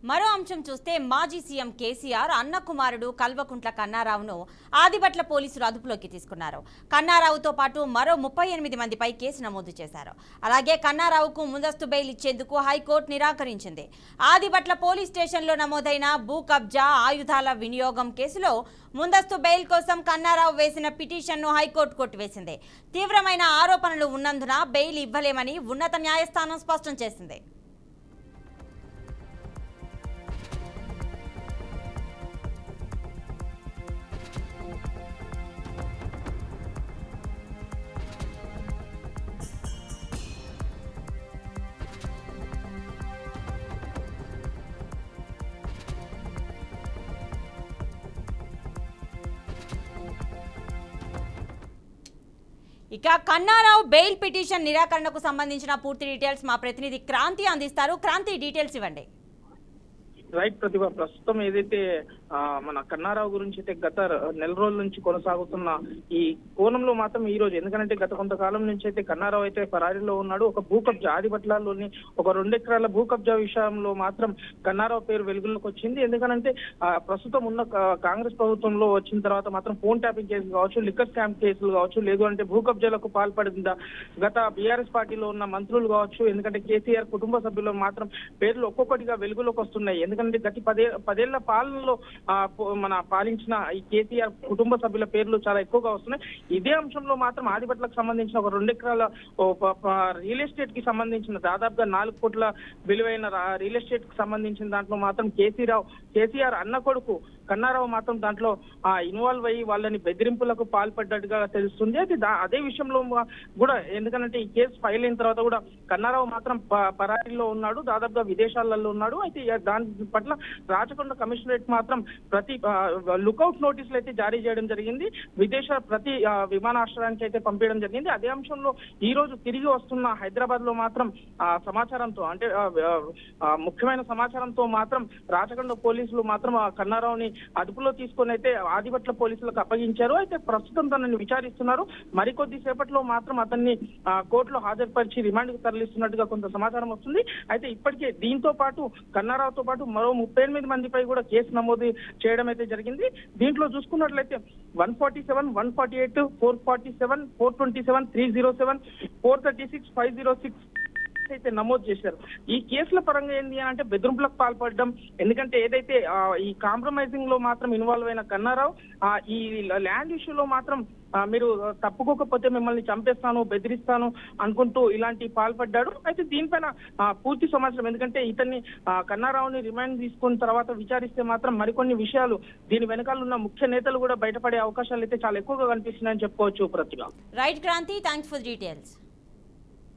మరో అంశం చూస్తే మాజీ సీఎం కేసీఆర్ అన్న కుమారుడు కల్వకుంట్ల కన్నారావును ఆదిబట్ల పోలీసులు అదుపులోకి తీసుకున్నారు. కన్నారావుతో పాటు మరో 38 మందిపై కేసు నమోదు చేశారు. అలాగే కన్నారావుకు ముందస్తు బెయిల్ ఇచ్చేందుకు హైకోర్టు నిరాకరించింది. ఆదిబట్ల పోలీస్ స్టేషన్లో నమోదైన భూ కబ్జా, ఆయుధాల వినియోగం కేసులో ముందస్తు బెయిల్ కోసం కన్నారావు వేసిన పిటిషన్ను హైకోర్టు కొట్టివేసింది. తీవ్రమైన ఆరోపణలు ఉన్నందున బెయిల్ ఇవ్వలేమని ఉన్నత న్యాయస్థానం స్పష్టం చేసింది. ఇక కన్నారావు బెయిల్ పిటిషన్ నిరాకరణకు సంబంధించిన పూర్తి డీటెయిల్స్ మా ప్రతినిధి క్రాంతి అందిస్తారు. క్రాంతి, డీటెయిల్స్ ఇవ్వండి. రైట్ ప్రతిభ, ప్రస్తుతం ఏదైతే మన కన్నారావు గురించి అయితే గత నెల రోజుల నుంచి కొనసాగుతున్న ఈ కోణంలో మాత్రం ఈ రోజు, ఎందుకంటే గత కొంతకాలం నుంచి అయితే కన్నారావు అయితే పరారీలో ఉన్నాడు. ఒక భూ కబ్జా, ఆదిబట్లలోని ఒక 2 ఎకరాల భూ కబ్జా విషయంలో మాత్రం కన్నారావు పేరు వెలుగులోకి వచ్చింది. ఎందుకంటే ప్రస్తుతం ఉన్న కాంగ్రెస్ ప్రభుత్వంలో వచ్చిన తర్వాత మాత్రం ఫోన్ ట్యాపింగ్ కేసులు కావచ్చు, లిక్కర్ స్కామ్ కేసులు కావచ్చు, లేదు అంటే భూ కబ్జాలకు పాల్పడిందా గత బీఆర్ఎస్ పార్టీలో ఉన్న మంత్రులు కావచ్చు, ఎందుకంటే కేసీఆర్ కుటుంబ సభ్యులు మాత్రం పేర్లు ఒక్కొక్కటిగా వెలుగులోకి వస్తున్నాయి. ఎందుకంటే గత 10 ఏళ్ల పాలనలో మన పాలించిన ఈ కేసీఆర్ కుటుంబ సభ్యుల పేర్లు చాలా ఎక్కువగా వస్తున్నాయి. ఇదే అంశంలో మాత్రం ఆదిబట్లకు సంబంధించిన ఒక 2 ఎకరాల రియల్ ఎస్టేట్ కి సంబంధించిన దాదాపుగా 4 కోట్ల విలువైన రియల్ ఎస్టేట్ కి సంబంధించిన దాంట్లో మాత్రం కేసీఆర్ అన్న కొడుకు కన్నారావు మాత్రం దాంట్లో ఇన్వాల్వ్ అయ్యి వాళ్ళని బెదిరింపులకు పాల్పడ్డట్టుగా తెలుస్తుంది. అయితే అదే విషయంలో కూడా, ఎందుకంటే ఈ కేసు ఫైల్ అయిన తర్వాత కూడా కన్నారావు మాత్రం పరారీలో ఉన్నాడు, దాదాపుగా విదేశాలలో ఉన్నాడు. అయితే దాని పట్ల రాచకొండ కమిషనరేట్ మాత్రం ప్రతి లుకౌట్ నోటీసులు అయితే జారీ చేయడం జరిగింది. ప్రతి విమానాశ్రయానికి అయితే పంపించడం జరిగింది. అదే అంశంలో ఈ రోజు తిరిగి వస్తున్న హైదరాబాద్ లో మాత్రం సమాచారంతో, అంటే ముఖ్యమైన సమాచారంతో మాత్రం రాచకొండ పోలీసులు మాత్రం కన్నారావుని అదుపులో తీసుకొని అయితే ఆదిబట్ల పోలీసులకు అప్పగించారు. అయితే ప్రస్తుతం తనని విచారిస్తున్నారు. మరికొద్ది సేపట్లో మాత్రం అతన్ని కోర్టులో హాజరుపరిచి రిమాండ్ కు తరలిస్తున్నట్టుగా కొంత సమాచారం వస్తుంది. అయితే ఇప్పటికే దీంతో పాటు కన్నారావుతో పాటు మరో 38 మందిపై కూడా కేసు నమోదు చేయడం అయితే జరిగింది. దీంట్లో చూసుకున్నట్లయితే 147, 148, 447, 427, 307, 436, 506 అయితే నమోదు చేశారు. ఈ కేసుల పరంగా ఏంటి అని అంటే బెదిరింపులకు పాల్పడడం, ఎందుకంటే ఏదైతే ఈ కాంప్రమైజింగ్ లో మాత్రం ఇన్వాల్వ్ అయిన కన్నారావు ఈ ల్యాండ్ ఇష్యూలో మాత్రం మీరు తప్పుకోకపోతే మిమ్మల్ని చంపేస్తాను, బెదిరిస్తాను అనుకుంటూ ఇలాంటి పాల్పడ్డాడు. అయితే దీనిపైన పూర్తి సమాచారం, ఎందుకంటే ఇతన్ని కన్నారావుని రిమాండ్ తీసుకున్న తర్వాత విచారిస్తే మాత్రం మరికొన్ని విషయాలు, దీని వెనకాల ఉన్న ముఖ్య నేతలు కూడా బయటపడే అవకాశాలు అయితే చాలా ఎక్కువగా కనిపిస్తున్నాయని చెప్పుకోవచ్చు. Pratibha. Right Kranti, thanks for details.